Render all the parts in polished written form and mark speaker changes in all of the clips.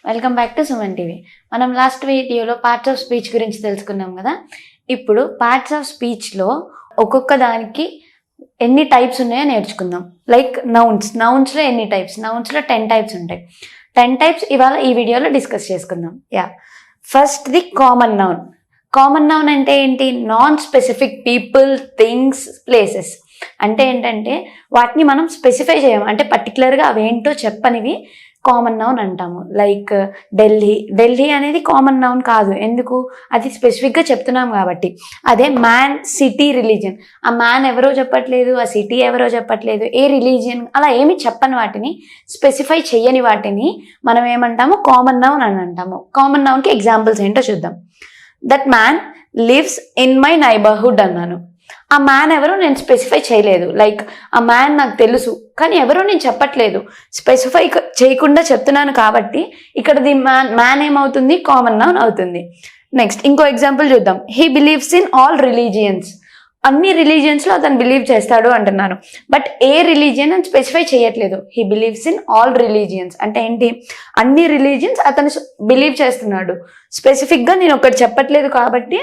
Speaker 1: Welcome back to Suman TV. మనం last వీడియోలో parts of speech గురించి తెలుసుకున్నాం కదా. ఇప్పుడు పార్ట్స్ ఆఫ్ స్పీచ్లో ఒక్కొక్క దానికి ఎన్ని టైప్స్ ఉన్నాయో నేర్చుకుందాం. లైక్ నౌన్స్లో ఎన్ని టైప్స్, నౌన్స్లో 10 టైప్స్ ఉంటాయి. 10 టైప్స్ ఇవాళ ఈ వీడియోలో డిస్కస్ చేసుకుందాం. First the common noun. Common noun అంటే ఏంటి? Non specific people, things, places. అంటే ఏంటంటే వాటిని మనం స్పెసిఫై చేయము, అంటే పర్టికులర్గా అవేంటో చెప్పనివి కామన్ నౌన్ అంటాము. లైక్ ఢిల్లీ అనేది కామన్ నౌన్ కాదు, ఎందుకు? అది స్పెసిఫిక్గా చెప్తున్నాం కాబట్టి. అదే మ్యాన్, సిటీ, రిలీజియన్, ఆ మ్యాన్ ఎవరో చెప్పట్లేదు, ఆ సిటీ ఎవరో చెప్పట్లేదు, ఏ రిలీజియన్ అలా ఏమి చెప్పని వాటిని, స్పెసిఫై చెయ్యని వాటిని మనం ఏమంటాము? కామన్ నౌన్ అని అంటాము. కామన్ నౌన్కి ఎగ్జాంపుల్స్ ఏంటో చూద్దాం. That man lives in my neighbourhood అన్నాను. ఆ మ్యాన్ ఎవరో నేను స్పెసిఫై చేయలేదు. లైక్ ఆ మ్యాన్ నాకు తెలుసు కానీ ఎవరో నేను చెప్పట్లేదు, స్పెసిఫై చేయకుండా చెప్తున్నాను కాబట్టి ఇక్కడ ది మ్యాన్ ఏమవుతుంది? కామన్ నౌన్ అవుతుంది. నెక్స్ట్ ఇంకో ఎగ్జాంపుల్ చూద్దాం. He believes in all religions. అన్ని రిలీజియన్స్లో అతను బిలీవ్ చేస్తాడు అంటున్నాను, బట్ ఏ రిలీజియన్ అని స్పెసిఫై చేయట్లేదు. He believes in all religions అంటే ఏంటి? అన్ని రిలీజియన్స్ అతను బిలీవ్ చేస్తున్నాడు. స్పెసిఫిక్గా నేను ఒకటి చెప్పట్లేదు కాబట్టి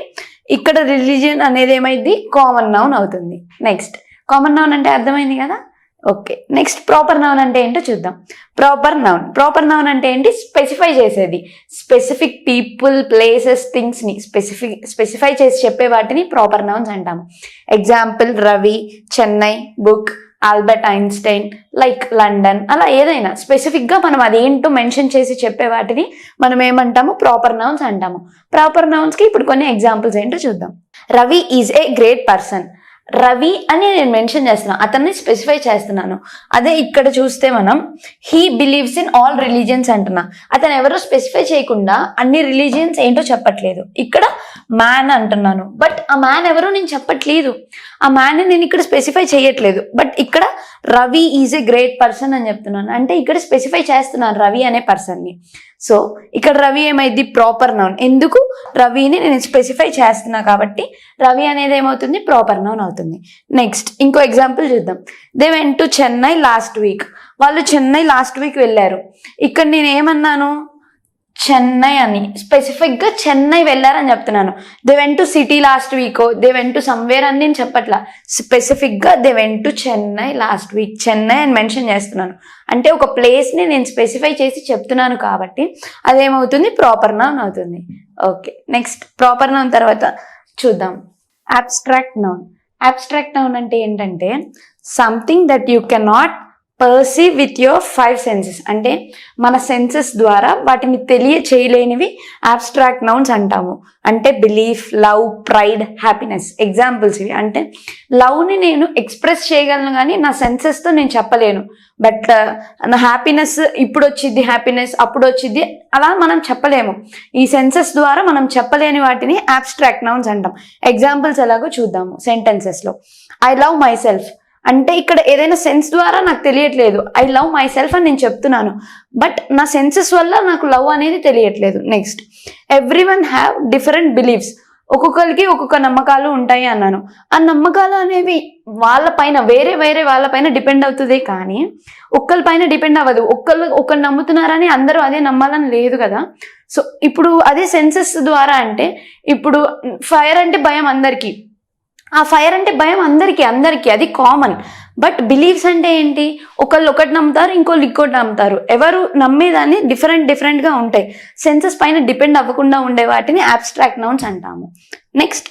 Speaker 1: ఇక్కడ రిలీజియన్ అనేది ఏమైంది? కామన్ నౌన్ అవుతుంది. నెక్స్ట్ కామన్ నౌన్ అంటే అర్థమైంది కదా. ఓకే, నెక్స్ట్ ప్రాపర్ నౌన్ అంటే ఏంటో చూద్దాం. ప్రాపర్ నౌన్ అంటే ఏంటి? స్పెసిఫై చేసేది. స్పెసిఫిక్ పీపుల్, ప్లేసెస్, థింగ్స్ని స్పెసిఫై చేసి చెప్పే వాటిని ప్రాపర్ నౌన్స్ అంటాము. Example Ravi, Chennai, book, Albert Einstein, like London, అలా ఏదైనా స్పెసిఫిక్గా మనం అదేంటో మెన్షన్ చేసి చెప్పే వాటిని మనం ఏమంటాము? ప్రాపర్ నౌన్స్ అంటాము. ప్రాపర్ నౌన్స్కి ఇప్పుడు కొన్ని ఎగ్జాంపుల్స్ ఏంటో చూద్దాం. Ravi is a great person. Ravi అని నేను మెన్షన్ చేస్తున్నాను, అతన్ని స్పెసిఫై చేస్తున్నాను. అదే ఇక్కడ చూస్తే మనం he believes in all religions అంటున్నా. అతను ఎవరో స్పెసిఫై చేయకుండా అన్ని రిలీజియన్స్ ఏంటో చెప్పట్లేదు. ఇక్కడ మ్యాన్ అంటున్నాను, బట్ ఆ మ్యాన్ ఎవరో నేను చెప్పట్లేదు. ఆ మ్యాన్ని నేను ఇక్కడ స్పెసిఫై చేయట్లేదు, బట్ ఇక్కడ Ravi is a great person అని చెప్తున్నాను. అంటే ఇక్కడ స్పెసిఫై చేస్తున్నాను రవి అనే పర్సన్ని. సో ఇక్కడ రవి ఏమైంది? Proper noun. ఎందుకు? రవిని నేను స్పెసిఫై చేస్తున్నా కాబట్టి రవి అనేది ఏమవుతుంది? ప్రాపర్ నౌన్ అవుతుంది. నెక్స్ట్ ఇంకో ఎగ్జాంపుల్ చూద్దాం. They went to Chennai last week. వాళ్ళు చెన్నై లాస్ట్ వీక్ వెళ్ళారు. ఇక్కడ నేను ఏమన్నాను? చెన్నై అని స్పెసిఫిక్గా చెన్నై వెళ్ళారని చెప్తున్నాను. They went to city last week, they went to somewhere అని నేను చెప్పట్లా. స్పెసిఫిక్గా they went to Chennai last week, Chennai అని మెన్షన్ చేస్తున్నాను. అంటే ఒక ప్లేస్ని నేను స్పెసిఫై చేసి చెప్తున్నాను కాబట్టి అదేమవుతుంది? ప్రాపర్ నౌన్ అవుతుంది. ఓకే, నెక్స్ట్ ప్రాపర్ నౌన్ తర్వాత చూద్దాం అబ్స్ట్రాక్ట్ నౌన్. అబ్స్ట్రాక్ట్ నౌన్ అంటే ఏంటంటే something that you cannot perceive with your 5 senses. అంటే మన సెన్సెస్ ద్వారా వాటిని తెలియచేయలేనివి అబ్స్ట్రాక్ట్ నౌన్స్ అంటాము. అంటే belief, love, pride, happiness examples ఇవి. అంటే లవ్ని నేను ఎక్స్ప్రెస్ చేయగలను కానీ నా సెన్సెస్తో నేను చెప్పలేను. బట్ నా హ్యాపీనెస్ ఇప్పుడు వచ్చింది, హ్యాపీనెస్ అప్పుడు వచ్చింది, అలా మనం చెప్పలేము. ఈ సెన్సెస్ ద్వారా మనం చెప్పలేని వాటిని అబ్స్ట్రాక్ట్ నౌన్స్ అంటాం. ఎగ్జాంపుల్స్ ఎలాగో చూద్దాము సెంటెన్సెస్లో. ఐ లవ్ మై సెల్ఫ్ అంటే ఇక్కడ ఏదైనా సెన్స్ ద్వారా నాకు తెలియట్లేదు. ఐ లవ్ మై సెల్ఫ్ అని నేను చెప్తున్నాను, బట్ నా సెన్సెస్ వల్ల నాకు లవ్ అనేది తెలియట్లేదు. Next every one have different beliefs. ఒక్కొక్కరికి ఒక్కొక్క నమ్మకాలు ఉంటాయి అన్నాను. ఆ నమ్మకాలు అనేవి వాళ్ళపైన వేరే వాళ్ళపైన డిపెండ్ అవుతుంది కానీ ఒక్కరిపైన డిపెండ్ అవ్వదు. ఒకరు నమ్ముతున్నారని అందరూ అదే నమ్మాలని లేదు కదా. సో ఇప్పుడు అదే సెన్సెస్ ద్వారా అంటే ఇప్పుడు ఫైర్ అంటే భయం అందరికీ, ఆ ఫైర్ అంటే భయం అందరికీ అది కామన్. బట్ బిలీఫ్స్ అంటే ఏంటి? ఒకళ్ళు ఒకటి నమ్ముతారు, ఇంకోళ్ళు ఇంకోటి నమ్ముతారు. ఎవరు నమ్మేదాన్ని డిఫరెంట్గా ఉంటాయి. సెన్సెస్ పైన డిపెండ్ అవ్వకుండా ఉండే వాటిని అబ్స్ట్రాక్ట్ నౌన్స్ అంటాము. నెక్స్ట్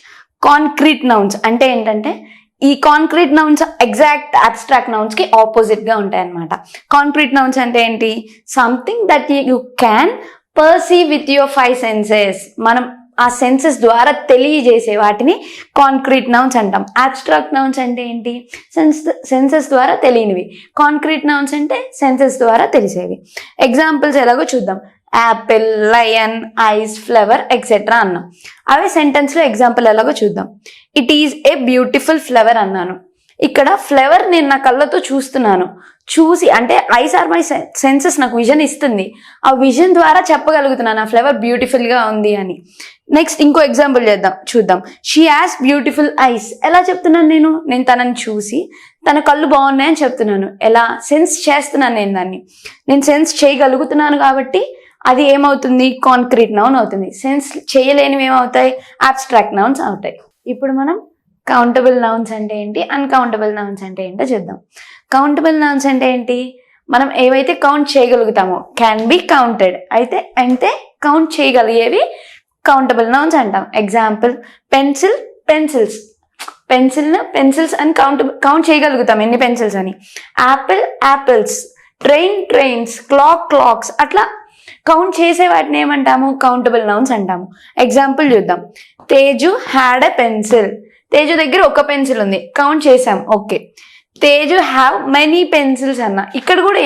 Speaker 1: కాంక్రీట్ నౌన్స్ అంటే ఏంటంటే ఈ కాంక్రీట్ నౌన్స్ ఎగ్జాక్ట్ అబ్స్ట్రాక్ట్ నౌన్స్కి ఆపోజిట్గా ఉంటాయి అన్నమాట. కాంక్రీట్ నౌన్స్ అంటే ఏంటి? Something that you can perceive with your 5 senses. మనం ఆ సెన్సెస్ ద్వారా తెలియజేసే వాటిని కాంక్రీట్ నౌన్స్ అంటాం. అబ్స్ట్రాక్ట్ నౌన్స్ అంటే ఏంటి? సెన్సెస్ ద్వారా తెలియనివి. కాంక్రీట్ నౌన్స్ అంటే సెన్సెస్ ద్వారా తెలిసేవి. ఎగ్జాంపుల్స్ ఎలాగో చూద్దాం. Apple, lion, ice, flower etcetera అన్నాం. అవే సెంటెన్స్లో ఎగ్జాంపుల్ ఎలాగో చూద్దాం. It is a beautiful flower అన్నాను. ఇక్కడ ఫ్లవర్ నేను నా కళ్ళతో చూస్తున్నాను. చూసి అంటే ఐస్ ఆర్ మై సెన్సెస్ నాకు విజన్ ఇస్తుంది. ఆ విజన్ ద్వారా చెప్పగలుగుతున్నాను ఆ ఫ్లవర్ బ్యూటిఫుల్గా ఉంది అని. నెక్స్ట్ ఇంకో ఎగ్జాంపుల్ చూద్దాం. She has beautiful eyes. ఎలా చెప్తున్నాను? నేను తనని చూసి తన కళ్ళు బాగున్నాయని చెప్తున్నాను. ఎలా? సెన్స్ చేస్తున్నాను నేను దాన్ని. నేను సెన్స్ చేయగలుగుతున్నాను కాబట్టి అది ఏమవుతుంది, కాంక్రీట్ నౌన్ అవుతుంది. సెన్స్ చేయలేనివి ఏమవుతాయి, అబ్స్ట్రాక్ట్ నౌన్స్ అవుతాయి. ఇప్పుడు మనం కౌంటబుల్ నౌన్స్ అంటే ఏంటి, అన్కౌంటబుల్ నౌన్స్ అంటే ఏంటో చూద్దాం. కౌంటబుల్ నౌన్స్ అంటే ఏంటి, మనం ఏవైతే కౌంట్ చేయగలుగుతామో క్యాన్ బి కౌంటెడ్, అయితే కౌంట్ చేయగలిగేవి కౌంటబుల్ నౌన్స్ అంటాం. Example pencil, pencils. పెన్సిల్స్ అని కౌంట్ చేయగలుగుతాం ఎన్ని పెన్సిల్స్ అని. Apple, apples. Train, trains. Clocks. అట్లా కౌంట్ చేసే వాటిని ఏమంటాము, కౌంటబుల్ నౌన్స్ అంటాము. ఎగ్జాంపుల్ చూద్దాం. Teju had a pencil. Teju దగ్గర ఒక పెన్సిల్ ఉంది, కౌంట్ చేసాం, okay. Teju have many pencils అన్న, ఇక్కడ కూడా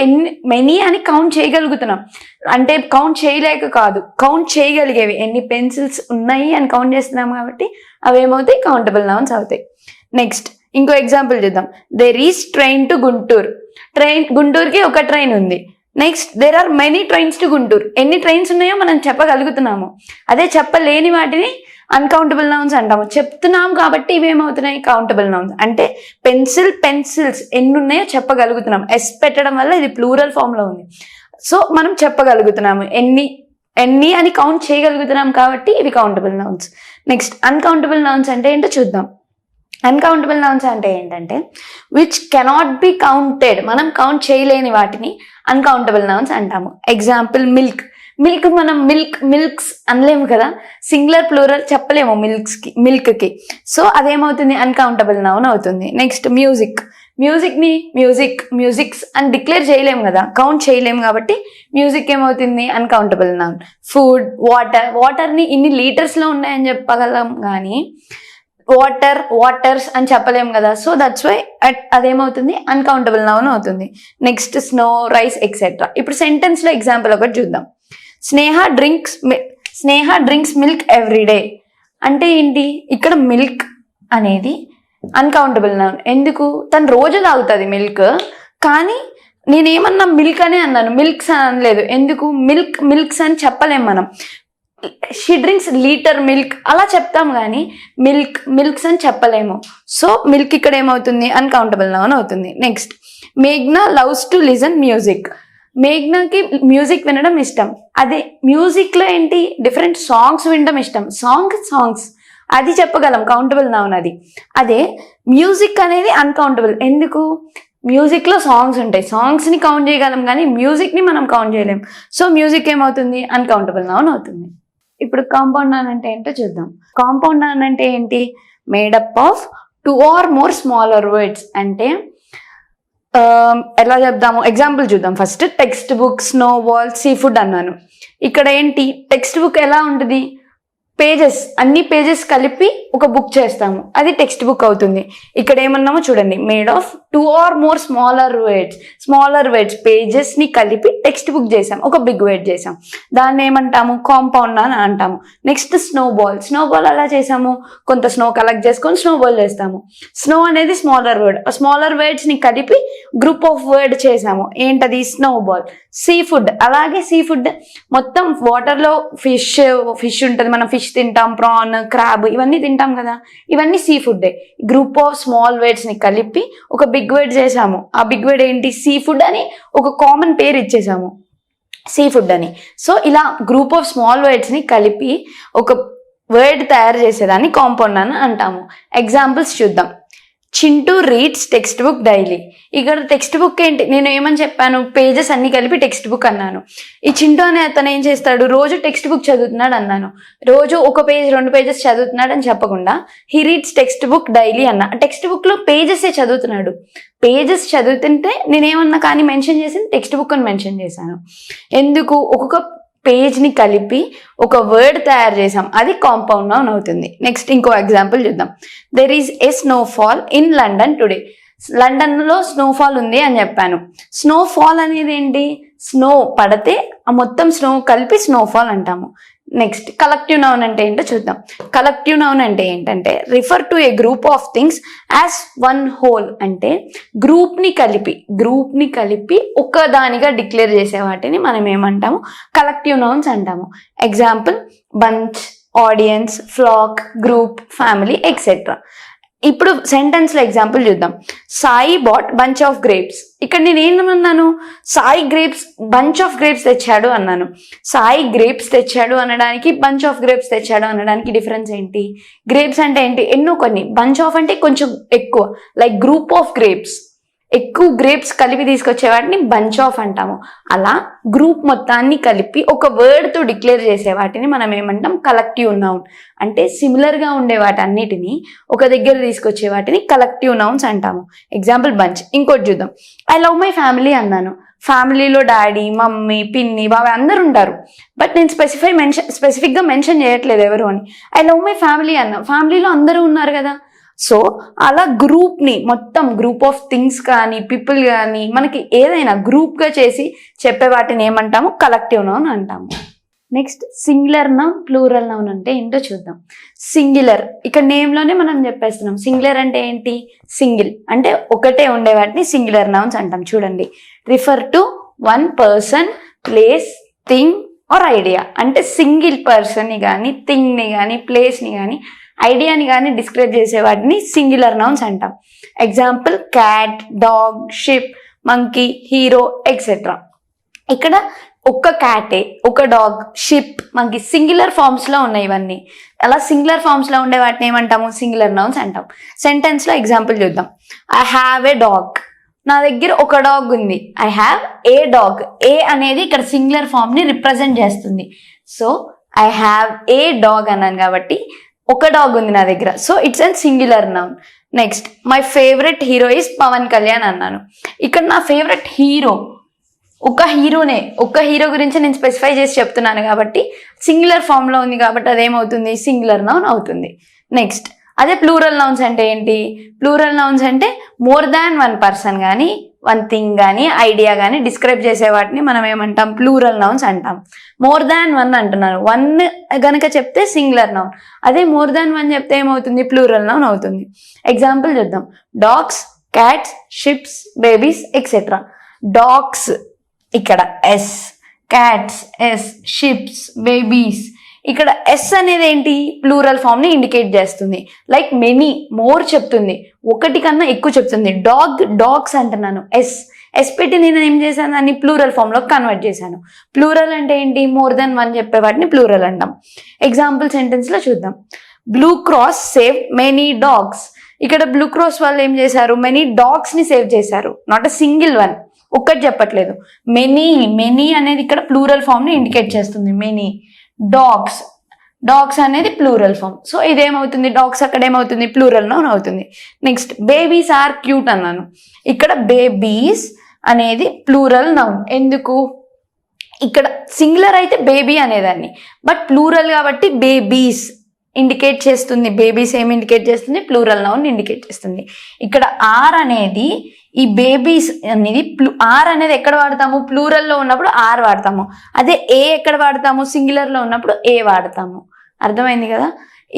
Speaker 1: మెనీ అని కౌంట్ చేయగలుగుతున్నాం, అంటే కౌంట్ చేయలేక కాదు, కౌంట్ చేయగలిగేవి ఎన్ని పెన్సిల్స్ ఉన్నాయి అని కౌంట్ చేస్తున్నాం కాబట్టి అవి ఏమవుతాయి, కౌంటబుల్ నౌన్స్ అవుతాయి. నెక్స్ట్ ఇంకో ఎగ్జాంపుల్ చూద్దాం. There is train to Guntur. గుంటూరుకి ఒక ట్రైన్ ఉంది. Next there are many trains to Guntur. ఎన్ని ట్రైన్స్ ఉన్నాయో మనం చెప్పగలుగుతున్నాము, అదే చెప్పలేని వాటిని అన్కౌంటబుల్ నౌన్స్ అంటాము. చెప్తున్నాం కాబట్టి ఇవి ఏమవుతున్నాయి, కౌంటబుల్ నౌన్స్. అంటే పెన్సిల్స్ ఎన్ని ఉన్నాయో చెప్పగలుగుతున్నాం, ఎస్ పెట్టడం వల్ల ఇది ప్లూరల్ ఫామ్ లో ఉంది, సో మనం చెప్పగలుగుతున్నాము ఎన్ని అని కౌంట్ చేయగలుగుతున్నాం కాబట్టి ఇవి countable nouns. Next uncountable nouns అంటే ఏంటో చూద్దాం. అన్కౌంటబుల్ నౌన్స్ అంటే ఏంటంటే విచ్ కెనాట్ బి కౌంటెడ్, మనం కౌంట్ చేయలేని వాటిని అన్కౌంటబుల్ నౌన్స్ అంటాము. ఎగ్జాంపుల్ మిల్క్ మనం మిల్క్స్ అనలేము కదా, సింగులర్ ప్లూరల్ చెప్పలేము మిల్క్కి, సో అదేమవుతుంది, అన్కౌంటబుల్ నౌన్ అవుతుంది. నెక్స్ట్ మ్యూజిక్ని మ్యూజిక్స్ అని డిక్లేర్ చేయలేము కదా, కౌంట్ చేయలేము కాబట్టి మ్యూజిక్ ఏమవుతుంది, అన్కౌంటబుల్ నౌన్. ఫుడ్, వాటర్ని ఇన్ని లీటర్స్లో ఉన్నాయని చెప్పగలం కానీ వాటర్స్ అని చెప్పలేము కదా, సో దట్స్ వై అదేమవుతుంది, అన్కౌంటబుల్ నౌన్ అవుతుంది. Next snow, rice etcetera. ఇప్పుడు సెంటెన్స్లో ఎగ్జాంపుల్ ఒకటి చూద్దాం. స్నేహ డ్రింక్స్ మిల్క్ ఎవ్రీడే అంటే ఏంటి, ఇక్కడ మిల్క్ అనేది అన్కౌంటబుల్ నౌన్. ఎందుకు, తను రోజు తాగుతుంది మిల్క్, కానీ నేనేమన్నా మిల్క్ అనే అన్నాను, మిల్క్స్ అని అనలేదు. ఎందుకు, మిల్క్స్ అని చెప్పలేం మనం. షీ డ్రింక్స్ లీటర్ మిల్క్ అలా చెప్తాం కానీ మిల్క్స్ అని చెప్పలేము, సో మిల్క్ ఇక్కడ ఏమవుతుంది, అన్కౌంటబుల్ నౌన్ అవుతుంది. నెక్స్ట్ మేఘ్నా లవ్స్ టు లిజన్ మ్యూజిక్. మేఘ్నాకి మ్యూజిక్ వినడం ఇష్టం, అదే మ్యూజిక్లో ఏంటి, డిఫరెంట్ సాంగ్స్ వినడం ఇష్టం, సాంగ్స్ అది చెప్పగలం, కౌంటబుల్ నౌన్ అది. అదే మ్యూజిక్ అనేది అన్కౌంటబుల్. ఎందుకు, మ్యూజిక్లో సాంగ్స్ ఉంటాయి, సాంగ్స్ని కౌంట్ చేయగలం కానీ మ్యూజిక్ని మనం కౌంట్ చేయలేం, సో మ్యూజిక్ ఏమవుతుంది, అన్కౌంటబుల్ నౌన్ అవుతుంది. ఇప్పుడు కాంపౌండ్ నౌన్ అంటే ఏంటో చూద్దాం. కాంపౌండ్ నౌన్ అంటే ఏంటి, made up of 2 or more smaller words. అంటే ఎలా చెప్దాము, ఎగ్జాంపుల్ చూద్దాం. First text book, snow ball, sea food అన్నాను. ఇక్కడ ఏంటి, టెక్స్ట్ బుక్ ఎలా ఉంటుంది, అన్ని పేజెస్ కలిపి ఒక బుక్ చేస్తాము, అది టెక్స్ట్ బుక్ అవుతుంది. ఇక్కడ ఏమన్నామో చూడండి, made of 2 or more smaller words pages ని కలిపి టెక్స్ట్ బుక్ చేసాం, ఒక బిగ్ వర్డ్ చేసాం, దాన్ని ఏమంటాము, కాంపౌండ్ అని అంటాము. నెక్స్ట్ స్నో బాల్ అలా చేసాము, కొంత స్నో కలెక్ట్ చేసుకొని స్నో బాల్ చేస్తాము. స్నో అనేది స్మాలర్ వర్డ్స్ ని కలిపి గ్రూప్ ఆఫ్ వర్డ్ చేసాము, ఏంటది, స్నో బాల్. సీ ఫుడ్, అలాగే సీ ఫుడ్ మొత్తం వాటర్ లో ఫిష్ ఉంటుంది, మనం ఫిష్ తింటాం, ప్రాన్, క్రాబ్ ఇవన్నీ తింటాం కదా, ఇవన్నీ sea food. Group of small words ని కలిపి ఒక బిగ్ వర్డ్ చేసాము, ఆ బిగ్ వర్డ్ ఏంటి, సీ ఫుడ్ అని ఒక కామన్ పేరు ఇచ్చేసాము, సీ ఫుడ్ అని. సో ఇలా గ్రూప్ ఆఫ్ స్మాల్ వర్డ్స్ ని కలిపి ఒక వర్డ్ తయారు చేసేదాన్ని కాంపౌండ్ అని అంటాము. ఎగ్జాంపుల్స్ చూద్దాం. Chintu reads text book daily. ఇక్కడ టెక్స్ట్ బుక్ ఏంటి, నేను ఏమని చెప్పాను, పేజెస్ అన్ని కలిపి టెక్స్ట్ బుక్ అన్నాను. ఈ చింటూ అనే అతను ఏం చేస్తాడు, రోజు టెక్స్ట్ బుక్ చదువుతున్నాడు అన్నాను, రోజు 1 పేజ్ 2 పేజెస్ చదువుతున్నాడు అని చెప్పకుండా he reads text book daily అన్నా. టెక్స్ట్ బుక్ లో పేజెస్ చదువుతున్నాడు, పేజెస్ చదువుతుంటే నేనేమన్నా కానీ మెన్షన్ చేసి టెక్స్ట్ బుక్ అని మెన్షన్ చేశాను. ఎందుకు, ఒక్కొక్క పేజ్ ని కలిపి ఒక వర్డ్ తయారు చేసాం, అది కాంపౌండ్ నౌన్ అవుతుంది. నెక్స్ట్ ఇంకో ఎగ్జాంపుల్ చూద్దాం. There is a snowfall in London today. London లో స్నోఫాల్ ఉంది అని చెప్పాను. స్నోఫాల్ అనేది ఏంటి, స్నో పడితే ఆ మొత్తం స్నో కలిపి స్నోఫాల్ అంటాము. నెక్స్ట్ కలెక్టివ్ నౌన్ అంటే ఏంటో చూద్దాం. కలెక్టివ్ నౌన్ అంటే ఏంటంటే refer to a group of things as one whole. అంటే గ్రూప్ ని కలిపి ఒక దానిగా డిక్లేర్ చేసే వాటిని మనం ఏమంటాము, కలెక్టివ్ నౌన్స్ అంటాము. Example bunch, audience, flock, group, family etcetera. ఇప్పుడు సెంటెన్స్లో ఎగ్జాంపుల్ చూద్దాం. Sai bought bunch of grapes. ఇక్కడ నేను ఏమన్నాను? సాయి బంచ్ ఆఫ్ గ్రేప్స్ తెచ్చాడు అన్నాను. సాయి గ్రేప్స్ తెచ్చాడు అనడానికి, బంచ్ ఆఫ్ గ్రేప్స్ తెచ్చాడు అనడానికి డిఫరెన్స్ ఏంటి? గ్రేప్స్ అంటే ఏంటి? ఎన్నో కొన్ని. బంచ్ ఆఫ్ అంటే కొంచెం ఎక్కువ, లైక్ గ్రూప్ ఆఫ్ గ్రేప్స్. ఎక్కువ గ్రేప్స్ కలిపి తీసుకొచ్చే వాటిని బంచ్ ఆఫ్ అంటాము. అలా గ్రూప్ మొత్తాన్ని కలిపి ఒక వర్డ్తో డిక్లేర్ చేసే వాటిని మనం ఏమంటాం? Collective noun. అంటే సిమిలర్గా ఉండే వాటన్నిటిని ఒక దగ్గర తీసుకొచ్చే వాటిని కలెక్టివ్ నౌన్స్ అంటాము. Example bunch. ఇంకోటి చూద్దాం. ఐ లవ్ మై ఫ్యామిలీ అన్నాను. ఫ్యామిలీలో డాడీ, మమ్మీ, పిన్ని, బాబాయ్ అందరు ఉంటారు. బట్ నేను స్పెసిఫిక్గా మెన్షన్ చేయట్లేదు ఎవరు అని. ఐ లవ్ మై ఫ్యామిలీ అన్నా. ఫ్యామిలీలో అందరూ ఉన్నారు కదా. సో అలా గ్రూప్ని మొత్తం గ్రూప్ ఆఫ్ థింగ్స్ కానీ పీపుల్ కానీ మనకి ఏదైనా గ్రూప్గా చేసి చెప్పే వాటిని ఏమంటాము? కలెక్టివ్ నౌన్ అంటాము. Next singular noun, plural noun అంటే ఏంటో చూద్దాం. సింగులర్, ఇక్కడ నేమ్లోనే మనం చెప్పేస్తున్నాం. సింగులర్ అంటే ఏంటి? సింగిల్ అంటే ఒకటే ఉండే వాటిని సింగులర్ నౌన్స్ అంటాం. చూడండి, refer to one person, place, thing or idea. అంటే సింగిల్ పర్సన్ని కానీ, థింగ్ని కానీ, ప్లేస్ని కానీ, ఐడియాని కానీ డిస్క్రైబ్ చేసే వాటిని సింగులర్ నౌన్స్ అంటాం. Example cat, dog, ship, monkey, hero etcetera. ఇక్కడ ఒక్క క్యాటే, ఒక డాగ్, షిప్, మంకీ సింగులర్ ఫామ్స్లో ఉన్నాయి ఇవన్నీ. అలా సింగులర్ ఫామ్స్లో ఉండే వాటిని ఏమంటాము? సింగులర్ నౌన్స్ అంటాం. సెంటెన్స్లో ఎగ్జాంపుల్ చూద్దాం. I have a dog. నా దగ్గర ఒక డాగ్ ఉంది. I have a dog. A అనేది ఇక్కడ సింగులర్ ఫామ్ని రిప్రజెంట్ చేస్తుంది. So I have a dog అన్నాను కాబట్టి ఒక డాగ్ ఉంది నా దగ్గర. So it's and singular noun. Next, my favourite hero is Pawan Kalyan అన్నాను. ఇక్కడ నా ఫేవరెట్ హీరో ఒక హీరోనే. ఒక హీరో గురించి నేను స్పెసిఫై చేసి చెప్తున్నాను కాబట్టి సింగులర్ ఫామ్లో ఉంది కాబట్టి అదేమవుతుంది? సింగులర్ నౌన్ అవుతుంది. నెక్స్ట్, అదే ప్లూరల్ నౌన్స్ అంటే ఏంటి? ప్లూరల్ నౌన్స్ అంటే మోర్ దాన్ వన్ పర్సన్ కానీ, వన్ థింగ్ కానీ, ఐడియా కానీ డిస్క్రైబ్ చేసే వాటిని మనం ఏమంటాం? ప్లూరల్ నౌన్స్ అంటాం. మోర్ దాన్ వన్ అంటున్నాను. వన్ గనక చెప్తే సింగులర్ నౌన్, అదే మోర్ దాన్ వన్ చెప్తే ఏమవుతుంది? ప్లూరల్ నౌన్ అవుతుంది. ఎగ్జాంపుల్ చూద్దాం. Dogs, cats, ships, babies etcetera. Dogs ఇక్కడ S, cats S, ships, babies. ఇక్కడ ఎస్ అనేది ఏంటి? ప్లూరల్ ఫామ్ని ఇండికేట్ చేస్తుంది. లైక్ మెనీ, మోర్ చెప్తుంది, ఒకటి కన్నా ఎక్కువ చెప్తుంది. డాగ్స్ అంటున్నాను. ఎస్ పెట్టి నేను ఏం చేశాను? దాన్ని ప్లూరల్ ఫామ్లో కన్వర్ట్ చేశాను. ప్లూరల్ అంటే ఏంటి? మోర్ దెన్ వన్ చెప్పే వాటిని ప్లూరల్ అంటాం. ఎగ్జాంపుల్ సెంటెన్స్లో చూద్దాం. Blue cross save many dogs. ఇక్కడ బ్లూ క్రాస్ వాళ్ళు ఏం చేశారు? మెనీ డాగ్స్ని సేవ్ చేశారు. నాట్ అ సింగిల్ వన్, ఒక్కటి చెప్పట్లేదు. మెనీ అనేది ఇక్కడ ప్లూరల్ ఫామ్ని ఇండికేట్ చేస్తుంది. మెనీ డాగ్స్ అనేది ప్లూరల్ ఫామ్. సో ఇదేమవుతుంది? డాగ్స్ అక్కడ ఏమవుతుంది? ప్లూరల్ నౌన్ అవుతుంది. నెక్స్ట్, బేబీస్ ఆర్ క్యూట్ అన్నాను. ఇక్కడ బేబీస్ అనేది ప్లూరల్ నౌన్. ఎందుకు? ఇక్కడ సింగులర్ అయితే బేబీ అనేదాన్ని, బట్ ప్లూరల్ కాబట్టి బేబీస్ ఇండికేట్ చేస్తుంది. బేబీస్ ఏమి ఇండికేట్ చేస్తుంది? ప్లూరల్ నౌన్ ఇండికేట్ చేస్తుంది. ఇక్కడ ఆర్ అనేది, ఈ బేబీస్ అనేది ఆర్ అనేది ఎక్కడ వాడతాము? ప్లూరల్లో ఉన్నప్పుడు ఆర్ వాడతాము. అదే ఏ ఎక్కడ వాడతాము? సింగులర్లో ఉన్నప్పుడు ఏ వాడతాము. అర్థమైంది కదా?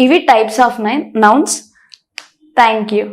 Speaker 1: ఇవి types of nouns. Thank you.